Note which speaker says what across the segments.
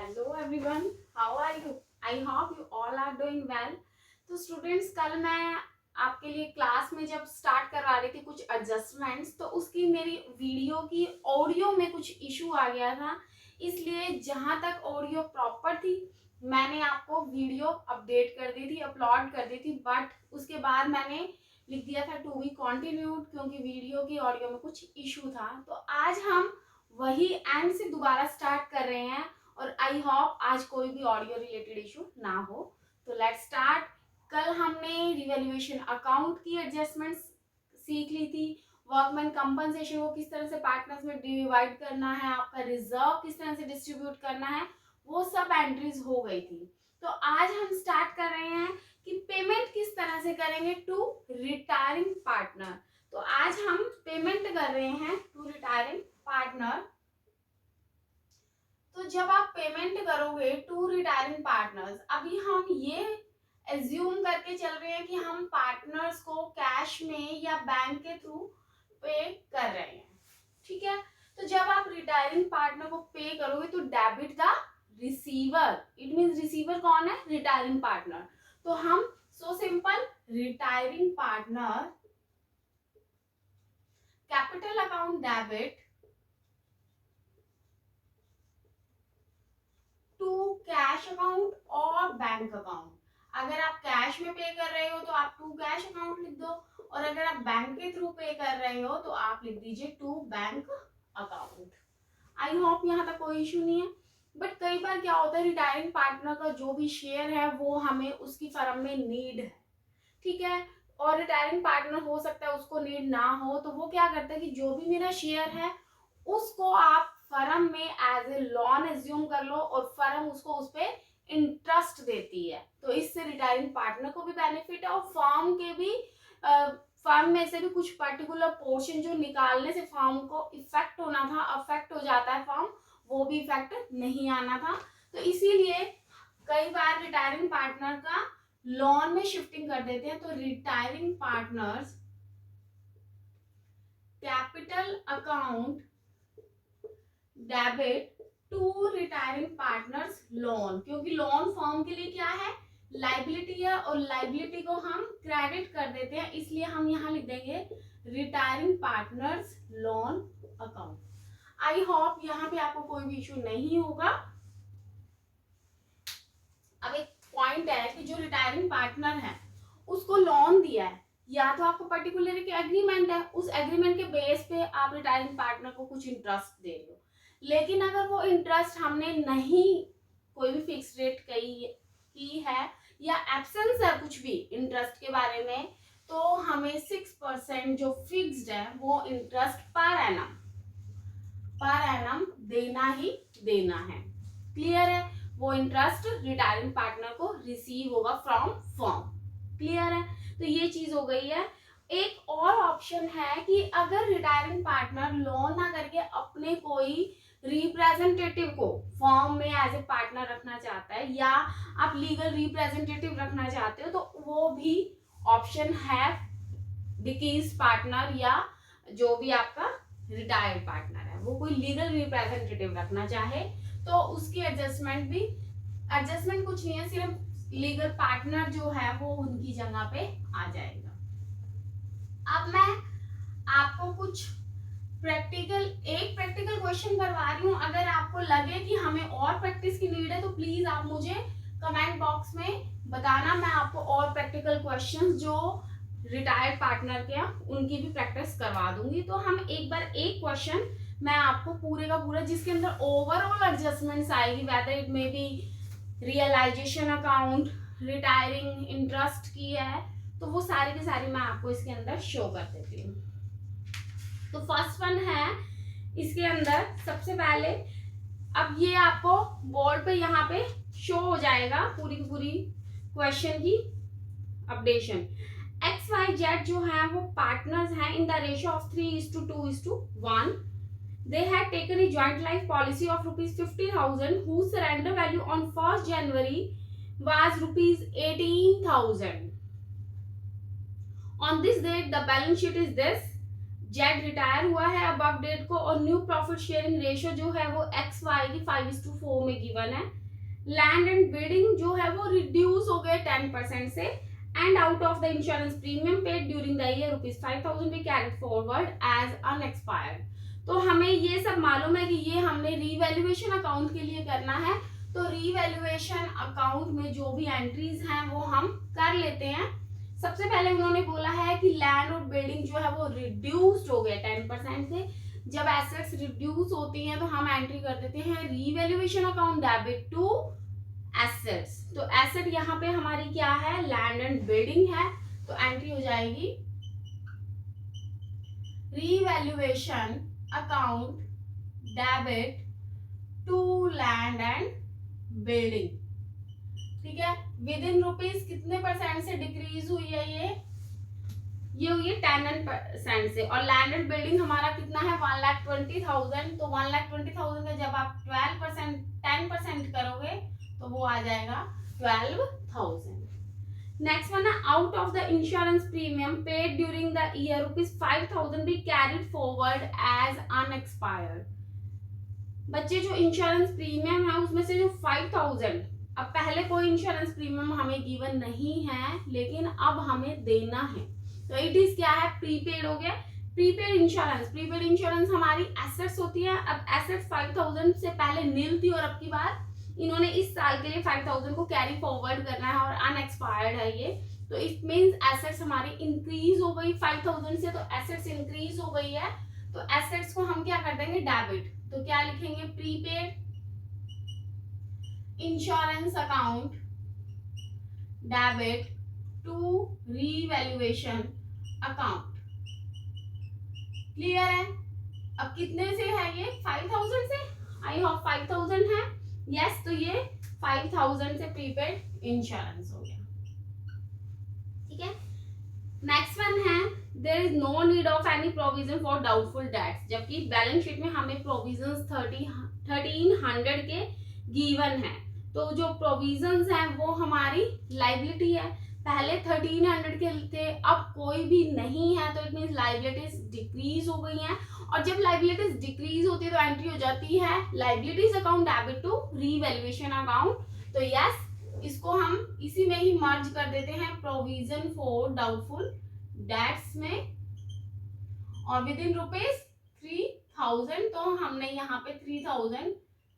Speaker 1: Hello everyone, how are you? I hope you all are doing well. तो students, कल मैं आपके लिए क्लास में जब स्टार्ट करवा रही थी कुछ एडजस्टमेंट्स, तो उसकी मेरी वीडियो की ऑडियो में कुछ इशू आ गया था। इसलिए जहां तक ऑडियो प्रॉपर थी मैंने आपको वीडियो अपडेट कर दी थी, अपलोड कर दी थी, बट उसके बाद मैंने लिख दिया था टू बी कंटिन्यूड, क्योंकि वीडियो की ऑडियो में कुछ इशू था। तो आज हम वही एंड से दोबारा स्टार्ट कर रहे हैं और आई होप आज कोई भी ऑडियो रिलेटेड इशू ना हो। तो लेट्स स्टार्ट। कल हमने रिवैल्यूएशन अकाउंट की एडजस्टमेंट्स सीख ली थी, वर्कमैन कंपनसेशन को किस तरह से पार्टनर्स में डिवाइड करना है, आपका रिजर्व किस तरह से डिस्ट्रीब्यूट करना है, वो सब एंट्रीज हो गई थी। तो आज हम स्टार्ट कर रहे हैं कि पेमेंट किस तरह से करेंगे टू रिटायरिंग पार्टनर। तो आज हम पेमेंट कर रहे हैं टू रिटायरिंग पार्टनर। तो जब आप पेमेंट करोगे टू रिटायरिंग पार्टनर्स, अभी हम ये एज्यूम करके चल रहे हैं कि हम पार्टनर्स को कैश में या बैंक के थ्रू पे कर रहे हैं, ठीक है। तो जब आप रिटायरिंग पार्टनर को पे करोगे तो debit the receiver, it means receiver कौन है? Retiring partner. तो हम so simple, retiring partner capital account debit to cash account और बैंक अकाउंट। अगर आप कैश में पे कर रहे हो तो आप टू कैश अकाउंट लिख दो, और अगर आप बैंक के थ्रू पे कर रहे हो तो आप लिख दीजिए to bank account. I hope यहाँ तक कोई इशू नहीं है। बट कई बार क्या होता है, रिटायरिंग पार्टनर का जो भी शेयर है वो हमें उसकी फर्म में नीड है, ठीक है, और रिटायरिंग पार्टनर हो सकता है उसको नीड ना हो, तो वो क्या करता है कि जो भी मेरा शेयर है उसको आप फर्म में एज ए लोन एज्यूम कर लो और फर्म उसको उस पर इंटरेस्ट देती है। तो इससे रिटायरिंग पार्टनर को भी बेनिफिट है और फर्म के भी फर्म में से भी कुछ पर्टिकुलर पोर्शन जो निकालने से फर्म को इफेक्ट होना था, अफेक्ट हो जाता है फर्म, वो भी इफेक्ट नहीं आना था। तो इसीलिए कई बार रिटायरिंग पार्टनर का लोन में शिफ्टिंग कर देते हैं। तो retiring partners capital account debit to retiring partners loan, क्योंकि लोन फर्म के लिए क्या है? लाइबिलिटी है, और लाइबिलिटी को हम क्रेडिट कर देते हैं, इसलिए हम यहाँ लिख देंगे retiring partners loan account. I hope यहाँ पे आपको कोई भी इशू नहीं होगा। अब एक पॉइंट है कि जो रिटायरिंग पार्टनर है उसको लोन दिया है, या तो आपको पर्टिकुलर एक एग्रीमेंट है, उस एग्रीमेंट के बेस पे आप रिटायरिंग पार्टनर को कुछ इंटरेस्ट दे रहे हो, लेकिन अगर वो इंटरेस्ट हमने नहीं कोई भी फिक्स रेट की है या एब्सेंस है कुछ भी इंटरेस्ट के बारे में, तो हमें 6% जो फिक्स्ड है वो इंटरेस्ट पर एनम देना ही देना है। क्लियर है? वो इंटरेस्ट रिटायरिंग पार्टनर को रिसीव होगा फ्रॉम फर्म। क्लियर है? तो ये चीज हो गई है। एक और ऑप्शन है कि अगर रिटायरिंग पार्टनर लोन ना करके अपने कोई रिप्रेजेंटेटिव को फर्म में एज ए पार्टनर रखना चाहता है, या आप लीगल रिप्रेजेंटेटिव रखना चाहते हो, तो वो भी ऑप्शन है। डिकीज पार्टनर या जो भी आपका रिटायर्ड पार्टनर है वो कोई लीगल रिप्रेजेंटेटिव रखना चाहे तो उसकी एडजस्टमेंट कुछ नहीं है, सिर्फ लीगल पार्टनर जो है वो उनकी जगह पे आ जाएगा। अब मैं आपको कुछ एक प्रैक्टिकल क्वेश्चन करवा रही हूँ। अगर आपको लगे कि हमें और प्रैक्टिस की नीड है तो प्लीज आप मुझे कमेंट बॉक्स में बताना, मैं आपको और प्रैक्टिकल क्वेश्चंस जो रिटायर्ड पार्टनर के उनकी भी प्रैक्टिस करवा दूंगी। तो हम एक बार एक क्वेश्चन मैं आपको पूरे का पूरा जिसके अंदर ओवरऑल एडजस्टमेंट्स आएगी, whether it may be realization account, retiring interest की है, तो वो सारी की सारी मैं आपको इसके अंदर शो कर देती हूँ। तो फर्स्ट वन है इसके अंदर सबसे पहले, अब ये आपको बोर्ड पे यहाँ पे शो हो जाएगा पूरी की पूरी क्वेश्चन की अपडेशन। XYZ जो है वो पार्टनर्स हैं in the ratio of 3:2:1। They had taken a joint life policy of ₹50,000 whose surrender value on 1st January was ₹18,000. On this date, the balance sheet is this. Z retire हुआ है above date को, और new profit sharing ratio जो है वो X Y की 5:4 में given है। लैंड एंड बिल्डिंग जो है वो रिड्यूस हो गए 10% से, and out of the insurance premium paid during the year ₹5,000 be carried forward as unexpired. तो हमें ये सब मालूम है कि ये हमने रीवैल्यूएशन अकाउंट के लिए करना है। तो रीवैल्यूएशन अकाउंट में जो भी एंट्रीज हैं वो हम कर लेते हैं। सबसे पहले उन्होंने बोला है कि लैंड और बिल्डिंग जो है वो रिड्यूस्ड हो गया 10% से। जब एसेट्स रिड्यूस होती हैं तो हम एंट्री कर देते हैं revaluation account debit to assets. तो एसेट यहाँ पे हमारी क्या है, लैंड एंड बिल्डिंग है, तो एंट्री हो जाएगी revaluation account debit to land and building. ठीक है, विद इन रुपीज कितने परसेंट से डिक्रीज हुई है ये हुई है 10% से। और लैंड एंड बिल्डिंग हमारा कितना है 1,20,000। तो 1,20,000 का जब आप 12% 10% करोगे तो वो आ जाएगा 12,000। नेक्स्ट वन है out of the insurance premium paid during the year ₹5,000 be carried forward as unexpired. बच्चे जो इंश्योरेंस प्रीमियम है उसमें से जो 5,000, अब पहले कोई इंश्योरेंस प्रीमियम हमें गिवन नहीं है लेकिन अब हमें देना है, तो इट इज क्या है, प्रीपेड हो गया। प्रीपेड इंश्योरेंस, प्रीपेड इंश्योरेंस हमारी एसेट्स होती है। अब एसेट्स 5,000 से पहले नील थी और अब की बार इन्होंने इस साल के लिए 5,000 को कैरी फॉरवर्ड करना है और अनएक्सपायर्ड है ये, तो इट मींस एसेट्स हमारी इंक्रीज हो गई 5,000 से, तो एसेट्स इंक्रीज हो गई है। तो एसेट्स को हम क्या कर देंगे, डेबिट। तो क्या लिखेंगे, prepaid insurance account debit to revaluation account. Clear है। अब कितने से है ये, 5,000 से, आई होप 5,000 है, यस। तो ये 5,000 से प्रीपेड इंश्योरेंस हो गया। ठीक है, नेक्स्ट वन है there is no need of any provision for doubtful debts, जबकि बैलेंस शीट में हमें प्रोविजंस 1300 के गिवन है। तो जो प्रोविजंस हैं वो हमारी लाइबिलिटी है, पहले 1300 के थे, अब कोई भी नहीं है, तो इट मींस लाइबिलिटीज डिक्रीज हो गई हैं। और जब लाइबिलिटीज डिक्रीज होती है तो एंट्री हो जाती है liabilities account debit to revaluation account. तो यस, इसको हम इसी में ही मर्ज कर देते हैं प्रोविजन फॉर डाउटफुल डेट्स में, और विद इन ₹3,000। तो हमने यहाँ पे 3,000 है,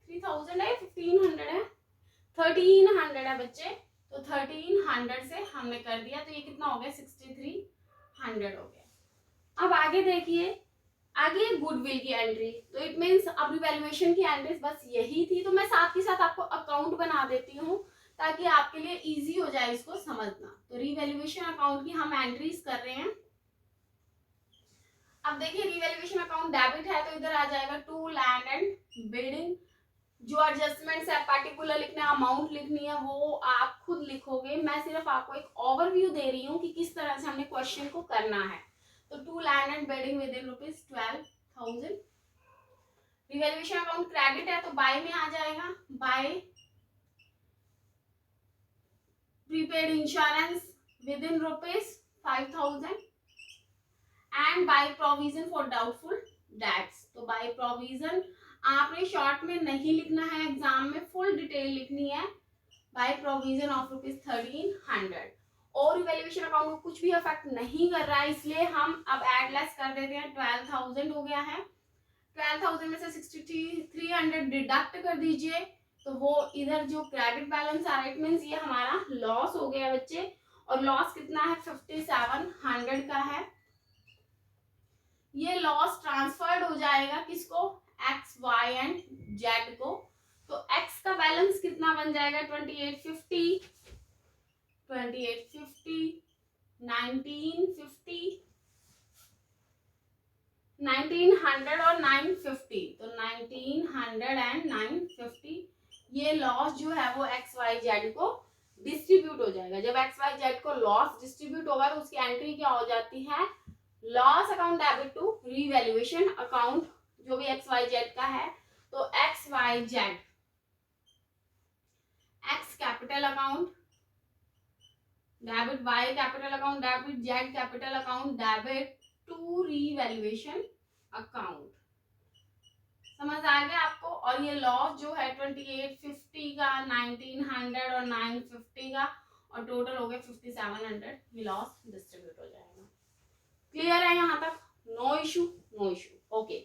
Speaker 1: 1,500 है, 1,300 है बच्चे, तो 1,300 से हमने कर दिया, तो ये कितना हो गया, 6,300 हो गया। अब आगे देखिए, आगे गुडविल की एंट्री, तो इट मींस अब रिवैल्यूएशन की एंट्रीज बस यही थी। तो मैं साथ ही साथ आपको अकाउंट बना देती हूँ ताकि आपके लिए इजी हो जाए इसको समझना। तो रिवैल्यूएशन अकाउंट की हम एंट्रीज कर रहे हैं। अब देखिए, रिवैल्यूएशन अकाउंट डेबिट है तो इधर आ जाएगा टू लैंड एंड बिल्डिंग। जो एडजस्टमेंट्स है, पार्टिकुलर लिखना है, अमाउंट लिखनी है, वो आप खुद लिखोगे। मैं सिर्फ आपको एक ओवरव्यू दे रही हूँ कि किस तरह से हमने क्वेश्चन को करना है। तो to land and building within ₹12,000। Revaluation account credit है तो बाय में आ जाएगा, by prepaid insurance within ₹5,000 and by provision for doubtful debts. तो बाय प्रोविजन आपने शॉर्ट में नहीं लिखना है, एग्जाम में फुल डिटेल लिखनी है। By provision of ₹1,300। और रिवैल्यूएशन अकाउंट को कुछ भी अफेक्ट नहीं कर रहा है, इसलिए हम अब एड लेस कर देते हैं। 12,000 हो गया है, 12,000 में से 6,300 डिडक्ट कर दीजिए, तो वो इधर जो क्रेडिट बैलेंस आ रहा है, इट मींस ये हमारा लॉस हो गया बच्चे। और लॉस कितना है, 5,700 का है। ये लॉस ट्रांसफर्ड हो जाएगा किसको, एक्स वाई एंड जेड को। तो एक्स का बैलेंस कितना बन जाएगा, 2,850, 1950, 1900 और 950। तो 1900 एंड 950, ये लॉस जो है वो एक्स वाई जेड को डिस्ट्रीब्यूट हो जाएगा। जब एक्स वाई जेड को लॉस डिस्ट्रीब्यूट होगा तो उसकी एंट्री क्या हो जाती है, loss account debit to revaluation account, जो भी एक्स वाई जेड का है। तो X Y Z, X capital account debit, Y capital account debit, Z capital account debit to revaluation account. समझ आ गया आपको। और ये लॉस जो है 2850 का, 1900 और 950 का, और टोटल हो गया 5700, ये लॉस डिस्ट्रीब्यूट हो जाएगा। क्लियर है यहाँ तक? No issue, no issue. Okay,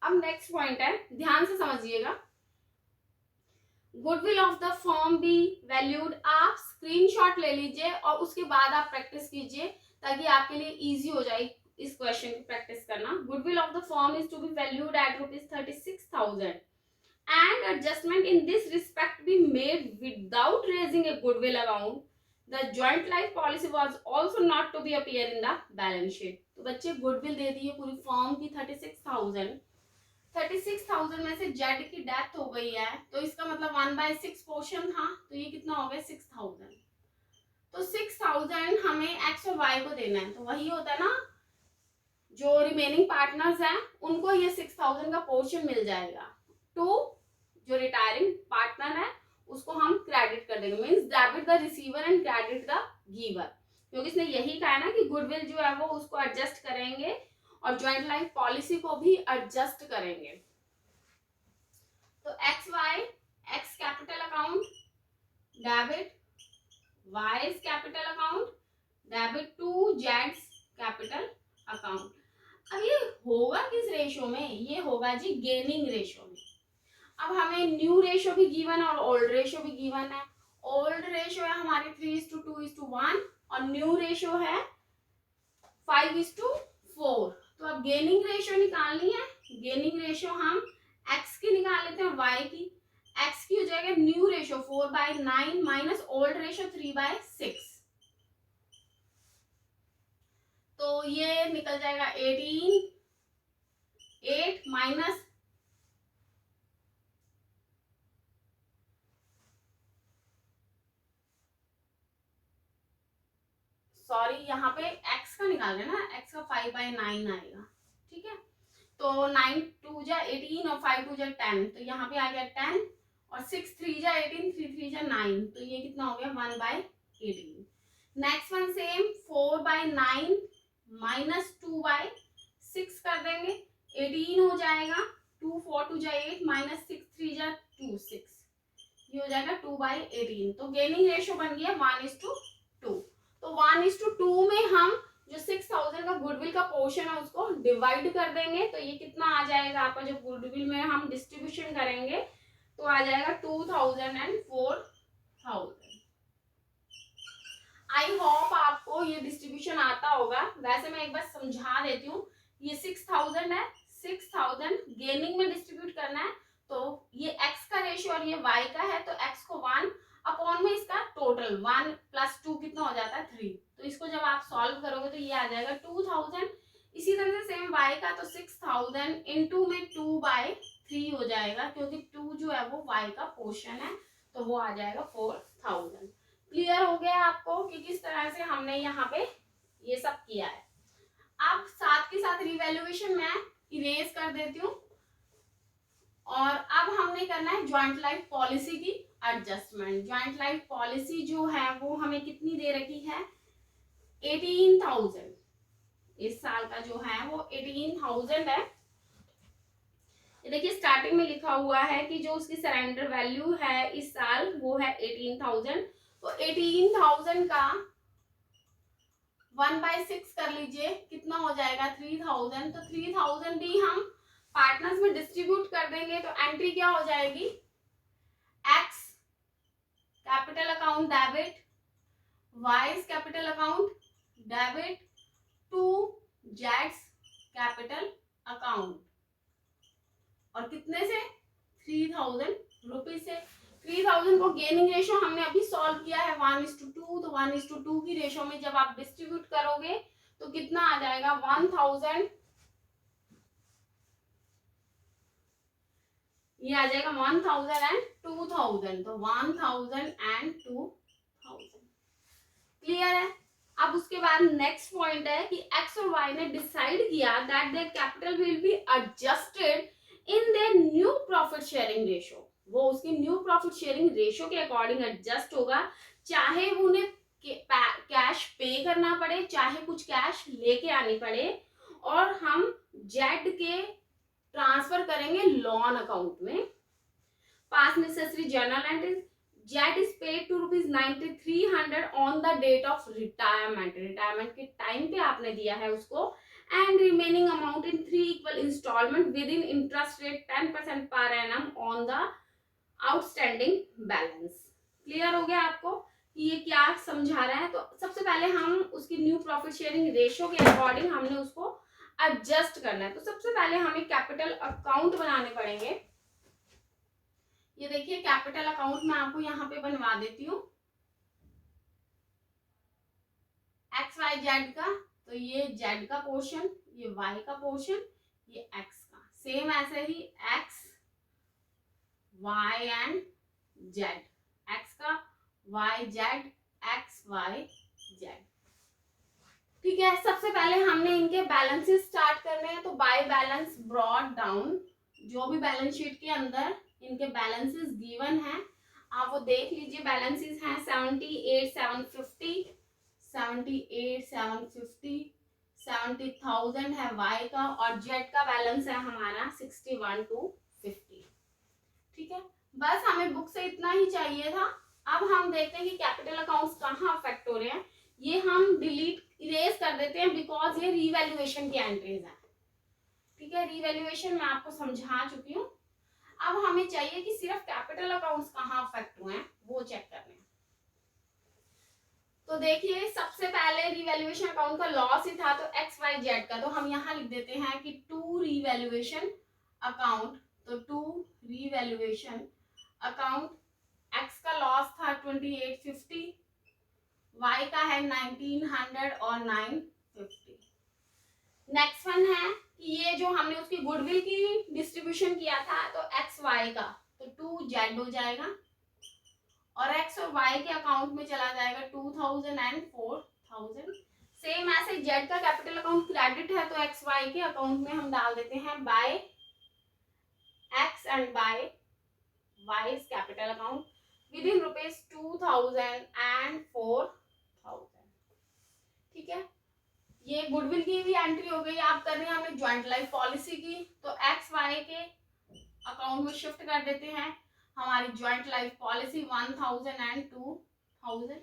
Speaker 1: अब नेक्स्ट पॉइंट है, ध्यान से समझिएगा। Goodwill of the firm be valued, आप स्क्रीनशॉट ले लीजिए और उसके बाद आप प्रैक्टिस कीजिए ताकि आपके लिए इजी हो जाए इस क्वेश्चन की प्रैक्टिस करना। Goodwill of the firm is to be valued at ₹36,000 and adjustment in this respect be made without raising a goodwill account. The joint life policy was also not to be appear in the balance sheet. तो बच्चे goodwill दे दी है पूरी firm की 36,000 में से Z की death हो गई है, तो इसका मतलब 1/6 पोर्शन था, तो ये कितना हो गया 6,000। तो 6,000 हमें एक्स और वाई को देना है, तो वही होता है ना, जो रिमेनिंग पार्टनर्स हैं उनको ये 6,000 का पोर्शन मिल जाएगा। तो जो रिटायरिंग पार्टनर है उसको हम क्रेडिट कर देंगे, means debit the receiver and credit the giver, क्योंकि इसने यही कहा ना कि गुडविल जो है वो उसको एडजस्ट करेंगे और जॉइंट लाइफ पॉलिसी को भी एडजस्ट करेंगे। तो X Y, X capital account debit, Y capital account debit to जेड्स कैपिटल अकाउंट। अब ये होगा किस रेशो में? ये होगा जी गेनिंग रेशो में। अब हमें न्यू रेशो भी गिवन और ओल्ड रेशो भी गिवन है। ओल्ड रेशो है हमारी 3:2:1 और न्यू रेशो है 5:4। तो अब गेनिंग रेशो निकालनी है। गेनिंग रेशो हम एक्स की निकाल लेते हैं, वाई की। एक्स की हो जाएगा new ratio 4/9 minus old ratio 3/6, तो ये निकल जाएगा 8 माइनस सॉरी यहाँ पे x का निकाल रहे हैं ना, x का 5/9 आएगा, ठीक है। तो 9 2 18 और 5 2 10, तो यहाँ पे आ गया 10 और 6 3 18, 3 3 9, तो ये कितना हो गया 1/18। नेक्स्ट वन सेम 4/9 माइनस 2/6 कर देंगे, 18 हो जाएगा। 2 4 2 8 माइनस 6 3 2 6, ये हो जाएगा 2/18। तो गेनिंग रेशो बन गया 1:2। तो 1:2 में हम जो 6,000 का गुडविल का पोर्शन है उसको डिवाइड कर देंगे, तो ये कितना आ जाएगा आपका, जो गुडविल में हम डिस्ट्रीब्यूशन करेंगे तो आ जाएगा 2,000 एंड 4,000। आई होप आपको ये डिस्ट्रीब्यूशन आता होगा। वैसे मैं एक बार समझा देती हूँ। ये 6,000 है, 6,000 गेनिंग में डिस्ट्रीब्यूट करना है, तो ये x का रेशियो और ये y का है, तो x को 1 अपॉन में इसका टोटल 1 + 2 कितना हो जाता है 3। तो इसको जब आप सॉल्व करोगे तो ये आ जाएगा 2,000। इसी तरह से सेम y का, तो 6,000 इनटू में 2/3 हो जाएगा, क्योंकि 2 जो है वो y का पोर्शन है, तो वो आ जाएगा 4,000। क्लियर हो गया आपको कि किस तरह से हमने यहाँ पे ये सब किया है। अब साथ के साथ रिवैल्यूएशन मैं इरेज कर देती हूँ, और अब हमने करना है ज्वाइंट लाइफ पॉलिसी की एडजस्टमेंट। ज्वाइंट लाइफ पॉलिसी जो है वो हमें कितनी दे रखी है, 18,000। इस साल का जो है वो 18,000 है। ये देखिए स्टार्टिंग में लिखा हुआ है कि जो उसकी सरेंडर वैल्यू है इस साल वो है 18,000। तो 18,000 का 1/6 कर लीजिए, कितना हो जाएगा 3,000। तो 3,000 भी हम पार्टनर्स में डिस्ट्रीब्यूट कर देंगे, तो एंट्री क्या हो जाएगी, X capital account debit, Y capital account debit to जेड्स कैपिटल अकाउंट, और कितने से 3,000 रुपीज से। 3,000 को गेनिंग रेशो हमने अभी सॉल्व किया है 1:2, तो 1:2 की रेशो में जब आप डिस्ट्रीब्यूट करोगे तो कितना आ जाएगा 1,000, ये आ जाएगा 1,000 एंड 2,000, तो 1,000 एंड 2,000। क्लियर है। अब उसके बाद नेक्स्ट पॉइंट है कि एक्स और वाई ने डिसाइड किया that their capital will be adjusted in their new profit sharing ratio. वो उसकी न्यू प्रॉफिट शेयरिंग रेशो के अकॉर्डिंग एडजस्ट होगा, चाहे वो उन्हें कैश पे करना पड़े, चाहे कुछ कैश लेके आनी पड़े, और हम जेड के ट्रांसफर करेंगे लॉन अकाउंट में। Pass necessary journal entries, Z is paid to ₹9300 on the date of retirement, retirement के टाइम पे आपने दिया है उसको, and remaining amount in 3 equal instalment within interest rate 10% पर annum on the outstanding balance. Clear हो गया आपको कि ये क्या समझा रहा है? तो सबसे पहले हम उसकी न्यू प्रॉफिट शेयरिंग रेशियो के अकॉर्डिंग हमने उसको एडजस्ट करना है। तो सबसे पहले हमें कैपिटल अकाउंट बनाने पड़ेंगे। ये देखिए कैपिटल अकाउंट मैं आपको यहाँ पे बनवा देती हूँ XYZ का। तो ये Z का पोर्शन, ये Y का पोर्शन, ये X का, सेम ऐसे ही X Y and Z, X का Y Z X Y Z। ठीक है, सबसे पहले हमने इनके बैलेंसेस स्टार्ट करने हैं। तो बाय बैलेंस ब्रॉट डाउन, जो भी बैलेंस शीट के अंदर इनके बैलेंसेस गिवन हैं आप वो देख लीजिए। बैलेंसेस हैं 78,750, 78,750, 70,000 है Y का, और Z का बैलेंस है हमारा 61,250। ठीक है, बस हमें बुक से इतना ही चाहिए था। अब हम देखते हैं कि कैपिटल अकाउंट्स कहाँ अफेक्ट हो रहे हैं। ये हम डिलीट इरेज कर देते हैं बिकॉज ये रीवैल्यूएशन की एंट्रीज हैं। ठीक है, रीवैल्यूएशन मैं आपको समझा चुकी हूँ। अब हमें चाहिए कि सिर्फ कैपिटल अकाउंट्स कहाँ अफेक्ट हुए हैं वो चेक करने हैं। तो देखिए सबसे पहले रीवैल्यूएशन अकाउंट का लॉस ही था, तो XYZ का, तो हम यहाँ लिख देते हैं कि टू रीवैल्यूएशन अकाउंट। तो टू रीवैल्यूएशन अकाउंट, X का लॉस था 2850, Y का है 1900 और 950। नेक्स्ट वन है कि ये जो हमने उसकी गुडविल की डिस्ट्रीब्यूशन किया था, तो XY का, तो 2Z हो जाएगा, और X और Y के अकाउंट में चला जाएगा 2000 एंड 4000। सेम ऐसे Z का कैपिटल अकाउंट क्रेडिट है, तो XY के अकाउंट में हम डाल देते हैं by X and by Y's capital account within ₹2000 and 4000। ठीक है, ये गुडविल की भी एंट्री हो गई। आप कर रहे हैं हमने ज्वाइंट लाइफ पॉलिसी की, तो XY के अकाउंट में शिफ्ट कर देते हैं हमारी ज्वाइंट लाइफ पॉलिसी 1000 एंड 2000,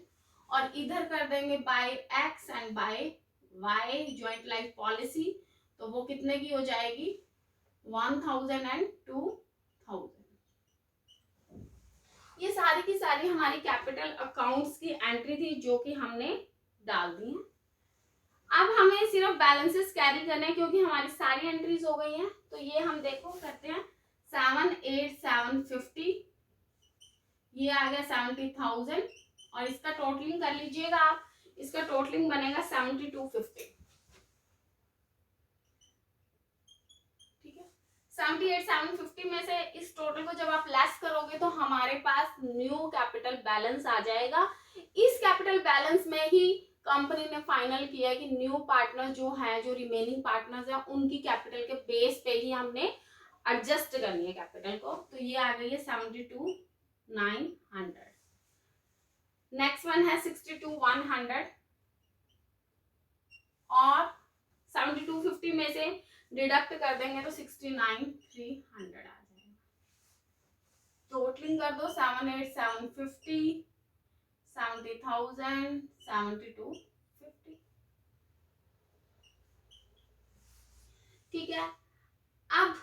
Speaker 1: और इधर कर देंगे by X and by Y joint life policy, तो वो कितने की हो जाएगी 1000 एंड 2000। ये सारी की सारी हमारी कैपिटल अकाउंट्स की एंट्री थी जो कि हमने डाल दी है। अब हमें सिर्फ बैलेंसेस कैरी करने हैं क्योंकि हमारी सारी एंट्रीज हो गई हैं। तो ये हम देखो करते हैं 78,750, ये आ गया 70,000, और इसका टोटलिंग कर लीजिएगा आप, इसका टोटलिंग बनेगा 7250। ठीक है, 78,750 में से इस टोटल को जब आप लेस करोगे तो हमारे पास न्यू कैपिटल बैलेंस आ जाएगा। इस कैपिटल बैलेंस में ही कंपनी ने फाइनल किया है कि न्यू पार्टनर जो है, जो रिमेनिंग पार्टनर्स हैं, उनकी कैपिटल के बेस पे ही हमने एडजस्ट करनी है कैपिटल को। तो ये आ गई है 72,900। नेक्स्ट वन है 62,100, और 7250 में से डिडक्ट कर देंगे तो 69,300 आ जाएगा। टोटलिंग कर दो 78,750, 70,000, 7250। ठीक है, अब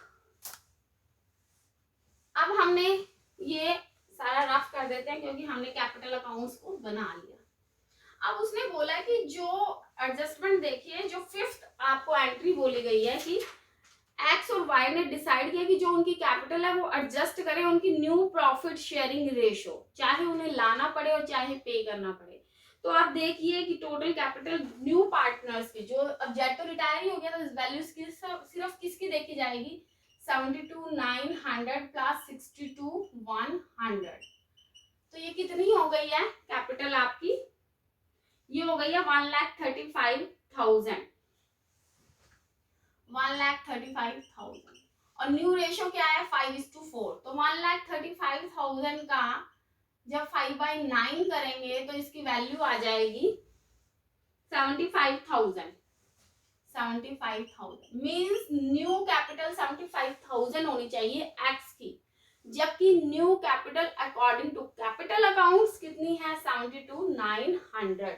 Speaker 1: हमने ये सारा रफ कर देते हैं क्योंकि हमने कैपिटल अकाउंट्स को बना लिया। अब उसने बोला कि जो एडजस्टमेंट देखिए, जो फिफ्थ आपको एंट्री बोली गई है कि X और Y ने डिसाइड किया कि जो उनकी कैपिटल है वो एडजस्ट करें उनकी न्यू प्रॉफिट शेयरिंग रेशो, चाहे उन्हें लाना पड़े और चाहे पे करना पड़े। तो आप देखिए कि टोटल कैपिटल न्यू पार्टनर्स की, जो अब जेड तो रिटायर ही हो गया, तो इस वैल्यू सिर्फ किसकी देखी जाएगी 72,900 प्लस 62,100। तो ये कितनी हो गई है कैपिटल आपकी, ये हो गई है 1,35,000, 1,35,000, और न्यू रेशो क्या है 5:4। तो 1,35,000 का जब 5/9 करेंगे तो इसकी वैल्यू आ जाएगी 75,000, 75,000 मीन्स न्यू कैपिटल 75,000 होनी चाहिए एक्स की, जबकि new capital according to capital accounts कितनी है 72,900,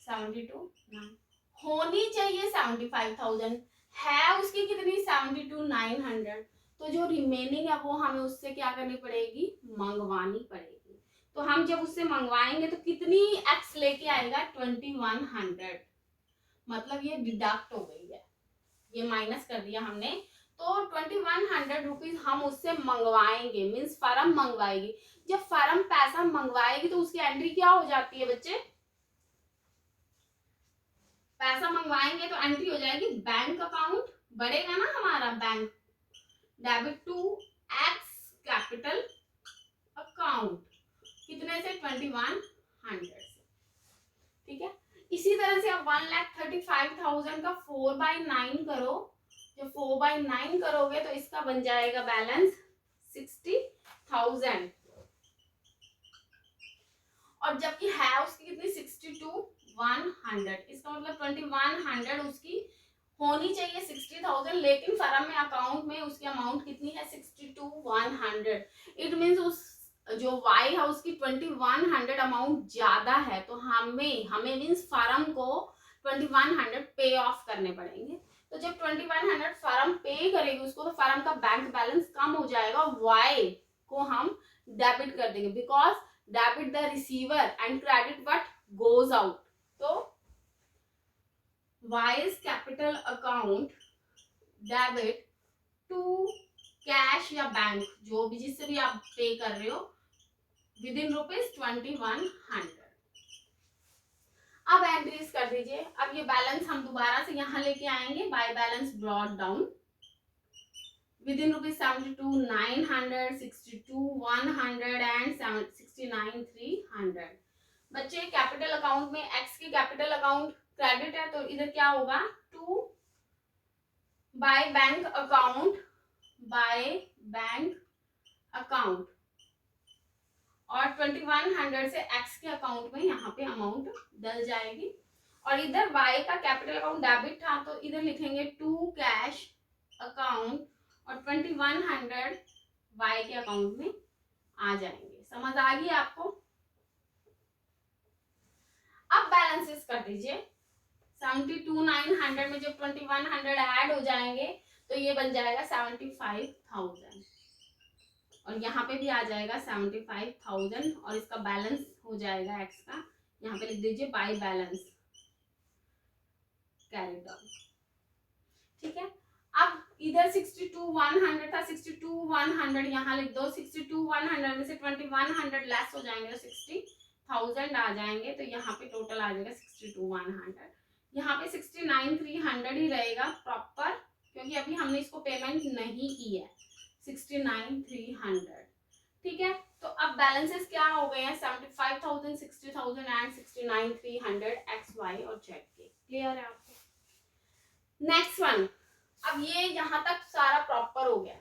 Speaker 1: 72,900 होनी चाहिए 75,000, है उसकी कितनी 72,900, तो जो रिमेनिंग है वो हमें उससे क्या करनी पड़ेगी, मंगवानी पड़ेगी। तो हम जब उससे मंगवाएंगे तो कितनी एक्स लेके आएगा 2100, मतलब ये डिडक्ट हो गई है, ये माइनस कर दिया हमने, तो 2100 रुपीज हम उससे मंगवाएंगे, मीन्स फर्म मंगवाएगी। जब फर्म पैसा मंगवाएगी तो उसकी एंट्री क्या हो जाती है बच्चे, पैसा मंगवाएंगे तो एंट्री हो जाएगी बैंक अकाउंट, बढ़ेगा ना हमारा bank, debit to X capital account, कितने से 2100 से, ठीक है। इसी तरह से आप 1,35,000 का 4/9 करो, जब 4/9 करोगे तो इसका बन जाएगा बैलेंस 60,000, और जबकि है उसकी कितनी 62,100, इसका मतलब 2100 उसकी होनी चाहिए 60,000, लेकिन फर्म में अकाउंट में उसकी अमाउंट कितनी है 62,100, इट मीन्स उस जो वाई है उसकी 2100 अमाउंट ज्यादा है, तो हमें मीन्स फर्म को 2100 पे ऑफ करने पड़ेंगे। तो जब 2100 फर्म पे करेगी उसको, तो फर्म का बैंक बैलेंस कम हो जाएगा, वाई को हम डेबिट कर देंगे, because debit the receiver and credit what goes out, तो wise capital account debit to cash या बैंक, जो भी जिससे भी आप पे कर रहे हो, विद इन ₹2100। अब एंट्रीज कर दीजिए। अब ये बैलेंस हम दोबारा से यहाँ लेके आएंगे, by balance brought down within ₹72,900, 62,100 and 69,300। बच्चे कैपिटल अकाउंट में एक्स की कैपिटल अकाउंट क्रेडिट है, तो इधर क्या होगा to by bank account, by bank account, और 2100 से एक्स के अकाउंट में यहाँ पे अमाउंट डल जाएगी, और इधर वाई का कैपिटल अकाउंट डेबिट था तो इधर लिखेंगे टू कैश अकाउंट, और 2100 वाई के अकाउंट में आ जाएंगे। समझ आ गई आपको? अब बैलेंसेस कर दीजिए। 72,900 में जब 2100 ऐड हो जाएंगे तो ये बन जाएगा 75,000, और यहाँ पे भी आ जाएगा 75,000, और इसका बैलेंस हो जाएगा एक्स का, यहाँ पे लिख दीजिए बाय बैलेंस कैरिड ऑन, ठीक है। अब इधर 62,100 था, 62,100 यहाँ लिख दो, 62,100 में से 2100 लेस हो जाएंगे तो 60,000 आ जाएंगे, तो यहाँ पे टोटल आ जाएगा 62,100, यहाँ पे 69,300 ही रहेगा प्रॉपर, क्योंकि अभी हमने इसको पेमेंट नहीं की है, 69,300, ठीक है। तो अब बैलेंसेस क्या हो गए हैं 75,000, 60,000 एंड 69,300 एक्स वाई और जेड के। क्लियर है आपको? नेक्स्ट वन, अब ये यहाँ तक सारा प्रॉपर हो गया।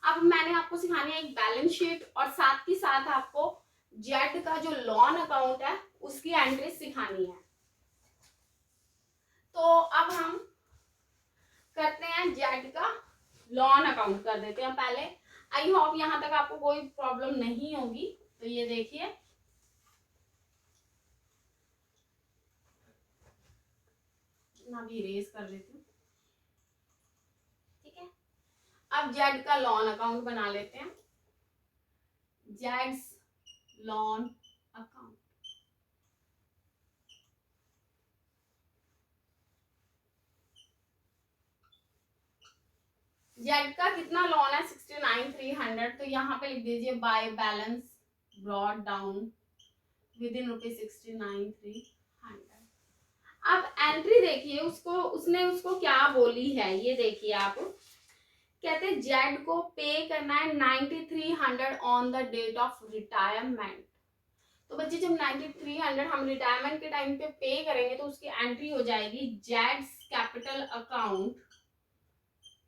Speaker 1: अब मैंने आपको सिखानी है एक बैलेंस शीट, और साथ ही साथ आपको जेड का जो लोन अकाउंट है उसकी एंट्री सिखानी है। तो अब हम करते हैं जेड का लोन अकाउंट कर देते हैं पहले। आई होप यहाँ तक आपको कोई प्रॉब्लम नहीं होगी। तो ये देखिए, मैं भी इरेज कर लेती हूँ, ठीक है। अब जेड का लोन अकाउंट बना लेते हैं, जेड्स लोन अकाउंट। जेड का कितना लोन है 69,300, तो यहाँ पे लिख दीजिए bye balance brought down with in ₹69,300। अब एंट्री देखिए, उसने उसको क्या बोली है, ये देखिए आप, कहते हैं जेड को पे करना है 9300 on the date of retirement. तो बच्चे जब 9300 हम रिटायरमेंट के टाइम पे करेंगे तो उसकी एंट्री हो जाएगी जेड्स capital account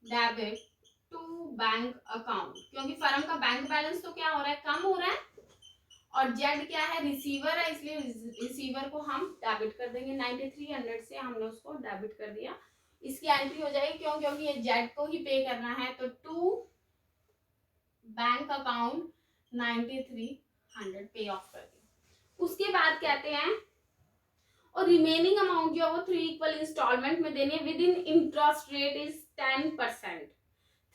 Speaker 1: debit to bank account, क्योंकि फर्म का बैंक बैलेंस तो क्या हो रहा है, कम हो रहा है, और जेड क्या है, रिसीवर है, इसलिए रिसीवर को हम डेबिट कर देंगे। 9300 से हमने उसको डेबिट कर दिया, इसकी एंट्री हो जाएगी। क्यों? क्योंकि ये जेड को ही पे करना है, तो टू बैंक अकाउंट 9300 पे ऑफ कर दिया। उसके बाद कहते हैं और रिमेनिंग अमाउंट जो है वो 3 इक्वल इंस्टॉलमेंट में देनी है, within interest rate is 10%।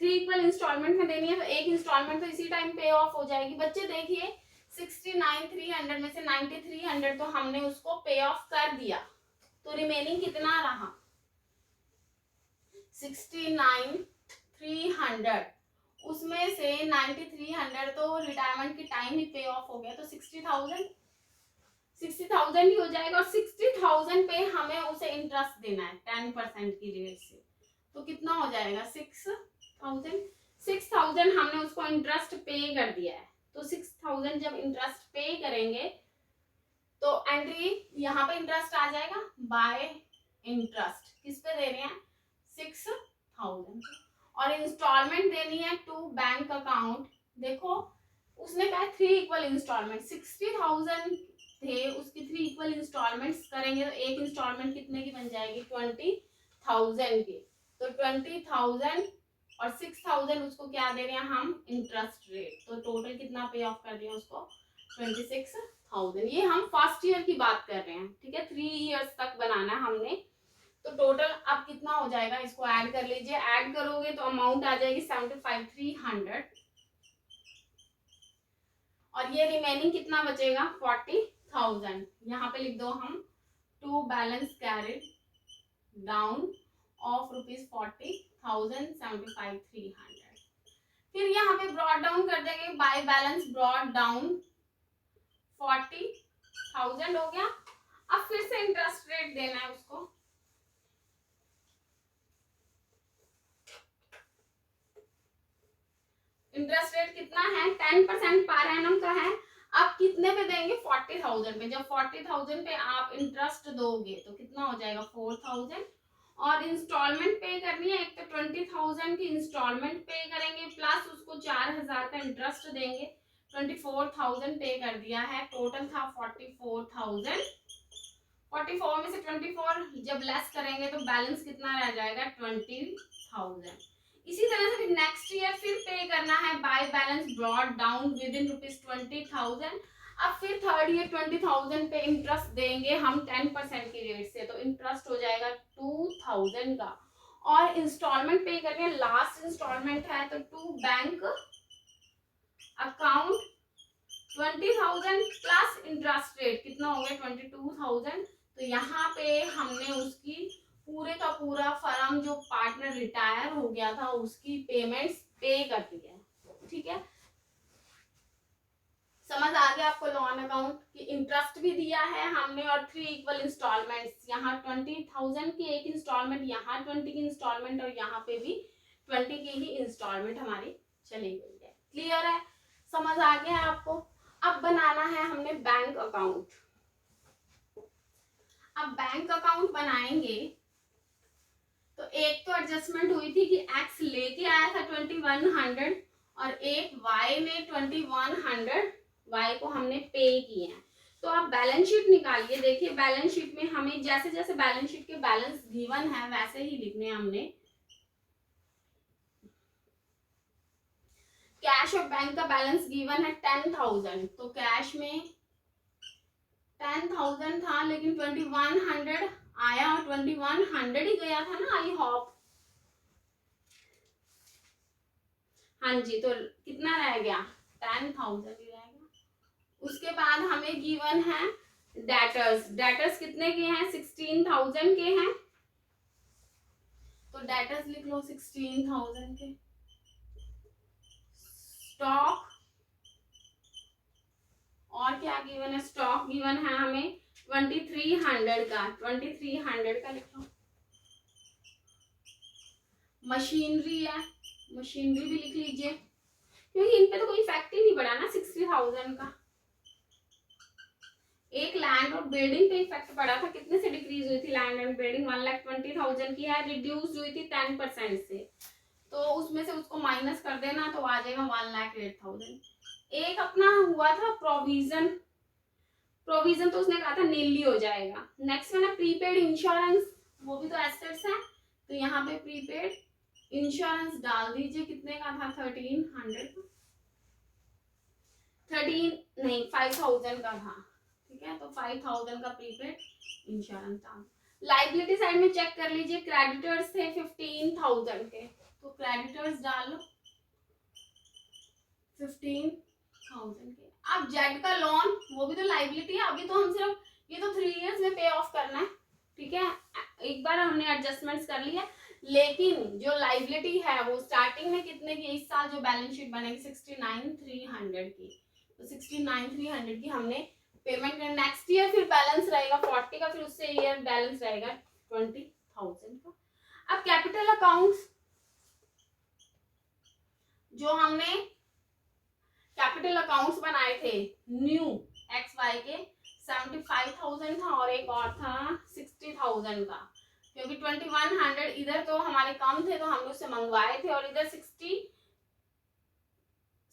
Speaker 1: 3 equal instalment में देनी है, तो एक इंस्टॉलमेंट तो इसी टाइम पे ऑफ हो जाएगी। बच्चे देखिए 69,300 में से 9300 तो हमने उसको पे ऑफ कर दिया, तो रिमेनिंग कितना रहा 69,300, उसमें से 9300 तो रिटायरमेंट की टाइम ही पे ऑफ हो गया, तो 60,000 ही हो जाएगा। और 60,000 पे हमें उसे इंटरेस्ट देना है 10% की रेट से, तो कितना हो जाएगा 6,000 हमने उसको इंटरेस्ट पे कर दिया है। तो 6,000 जब इंटरेस्ट पे करेंगे तो एंट्री यहाँ पे इंटरेस्ट आ जाएगा बाय इंटरेस्ट, किस पे दे रहे हैं 6,000, और इंस्टॉलमेंट देनी है टू बैंक अकाउंट। देखो उसने कहा 3 इक्वल इंस्टॉलमेंट, 60,000 थे, उसकी 3 इक्वल इंस्टॉलमेंट्स करेंगे तो एक इंस्टॉलमेंट कितने की बन जाएगी 20,000 की, तो 20,000 और 6,000 उसको क्या दे रहे हैं हम इंटरेस्ट रेट, तो टोटल कितना पे ऑफ कर दिया उसको 26,000। ये हम फर्स्ट ईयर की बात कर रहे हैं, ठीक है, 3 इयर्स तक बनाना है हमने। तो टोटल अब कितना हो जाएगा, इसको ऐड कर लीजिए, ऐड करोगे तो अमाउंट आ जाएगी 75,300, और ये रिमेनिंग कितना बचेगा 40,000। यहाँ पे लिख दो हम to balance carried down of ₹40,000 75,300। फिर यहाँ पे ब्रॉड डाउन कर देंगे बाय बैलेंस ब्रॉड डाउन 40,000 हो गया। अब फिर से इंटरेस्ट रेट देना है उसको, इंटरेस्ट रेट कितना है 10% पर एनम का है। अब कितने पे देंगे 40,000 पे, जब 40,000 पे आप इंटरेस्ट दोगे तो कितना हो जाएगा 4,000, और इंस्टॉलमेंट पे करनी है, एक तो 20,000 की इंस्टॉलमेंट पे करेंगे प्लस उसको 4,000 का इंटरेस्ट देंगे, 24,000 पे कर दिया है, टोटल था 44,000। 44 में से 24 जब लेस करेंगे तो बैलेंस कितना रह जाएगा 20,000। इसी तरह से नेक्स्ट ईयर फिर पे करना है by balance brought down with in ₹20,000। अब फिर थर्ड ईयर 20,000 पे इंटरेस्ट देंगे हम 10% की रेट से, तो इंटरेस्ट हो जाएगा 2,000 का, और इंस्टॉलमेंट पे करनी है, लास्ट इंस्टॉलमेंट है, तो to bank account 20,000 plus interest rate कितना हो गया 22,000। तो यहाँ पे हमने उसकी पूरे का पूरा फर्म जो पार्टनर रिटायर हो गया था उसकी पेमेंट्स पे कर दी है, ठीक है, समझ आ गया आपको लोन अकाउंट की इंटरेस्ट भी दिया है हमने, और 3 इक्वल इंस्टॉलमेंट्स, यहाँ 20,000 की एक इंस्टॉलमेंट, यहाँ 20 की इंस्टॉलमेंट, और यहाँ पे भी 20 की ही इंस्टॉलमेंट हमारी चली गई है। क्लियर है, समझ आ गया आपको। अब बनाना है हमने बैंक अकाउंट। अब बैंक अकाउंट बनाएंगे तो एक तो एडजस्टमेंट हुई थी कि एक्स लेके आया था 2100, और एक वाई ने 2100 वाई को हमने पे किए हैं। तो आप बैलेंस शीट निकालिए, देखिए बैलेंस शीट में हमें जैसे जैसे बैलेंस शीट के बैलेंस गिवन है वैसे ही लिखने हमने। कैश और बैंक का बैलेंस गिवन है 10,000, तो कैश में 10,000 था, लेकिन 2100 आया और 2100 ही गया था ना, आई होप। हाँ जी, तो कितना रह गया 10,000 ही रहेगा। उसके बाद हमें गिवन है डेटर्स, डेटर्स कितने के हैं 16,000 के हैं, तो डेटर्स लिख लो 16,000 के। स्टॉक और क्या गिवन है, स्टॉक गिवन है हमें 2300 का, 2300 का लिख लो। मशीनरी है, मशीनरी भी लिख लीजिए, क्योंकि इन पे तो कोई इफेक्ट ही नहीं पड़ा ना 60,000 का। एक लैंड और बिल्डिंग पे इफेक्ट पड़ा था, कितने से डिक्रीज हुई थी लैंड एंड बिल्डिंग 1,20,000 की है, रिड्यूस हुई थी 10% से, तो उसमें से उसको माइनस कर देना तो आ जाएगा 1,08,000। एक अपना हुआ था प्रोविजन, प्रोविजन तो उसने कहा था नीली हो जाएगा। नेक्स्ट है ना प्रीपेड इंश्योरेंस, वो भी तो एसेट्स है, तो यहाँ पे प्रीपेड इंश्योरेंस डाल दीजिए, कितने का था 1300, 13 नहीं 5000 का था, ठीक है, तो 5000 का प्रीपेड इंश्योरेंस डाल। लाइबिलिटी साइड में चेक कर लीजिए, क्रेडिटर्स थे 15000 के, तो क्रेडिटर्स डाल लो 15,000 के। अब जेड का लोन, वो भी तो लाइबिलिटी है, अभी तो हम सिर्फ ये तो 3 इयर्स में पे ऑफ करना है, ठीक है, एक बार हमने एडजस्टमेंट्स कर लिया, लेकिन जो लाइबिलिटी है वो स्टार्टिंग में कितने की, इस साल जो बैलेंस शीट बनेगी 69,300 की, तो 69,300 की हमने पेमेंट करना। नेक्स्ट ईयर फिर बैलेंस रहेगा 40 का, फिर उससे ईयर बैलेंस रहेगा 20,000 का। अब कैपिटल अकाउंट्स जो हमने कैपिटल अकाउंट्स बनाए थे न्यू एक्स वाई के 75,000 था, और एक और था 60,000 का, क्योंकि 2100 इधर तो हमारे कम थे तो हमने उससे मंगवाए थे, और इधर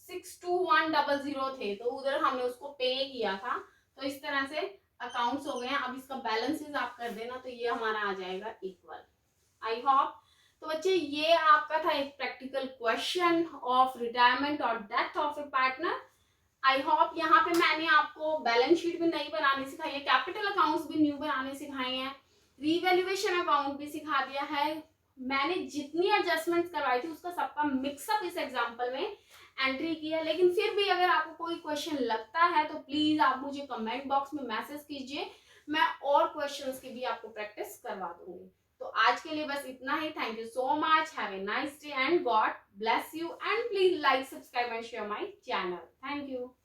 Speaker 1: 62100 थे तो उधर हमने उसको पे किया था। तो इस तरह से अकाउंट्स हो गए हैं। अब इसका बैलेंसेस आप कर देना तो ये हमारा आ जाएगा इक्वल। आई होप तो बच्चे ये आपका था एक प्रैक्टिकल क्वेश्चन ऑफ रिटायरमेंट और death of A partner. I hope यहाँ पे मैंने आपको बैलेंस शीट भी नई बनानी सिखाई है, कैपिटल अकाउंट्स भी न्यू बनाने सिखाए हैं, रीवैल्यूएशन अकाउंट भी सिखा दिया है। मैंने जितनी एडजस्टमेंट्स करवाई थी उसका सबका मिक्सअप इस एग्जांपल में एंट्री किया, लेकिन फिर भी अगर आपको कोई क्वेश्चन लगता है तो प्लीज आप मुझे कमेंट बॉक्स में मैसेज कीजिए, मैं और क्वेश्चंस की भी आपको प्रैक्टिस करवा दूंगी। तो आज के लिए बस इतना ही। Thank you so much, have a nice day and God bless you, and please like, subscribe and share my channel. Thank you.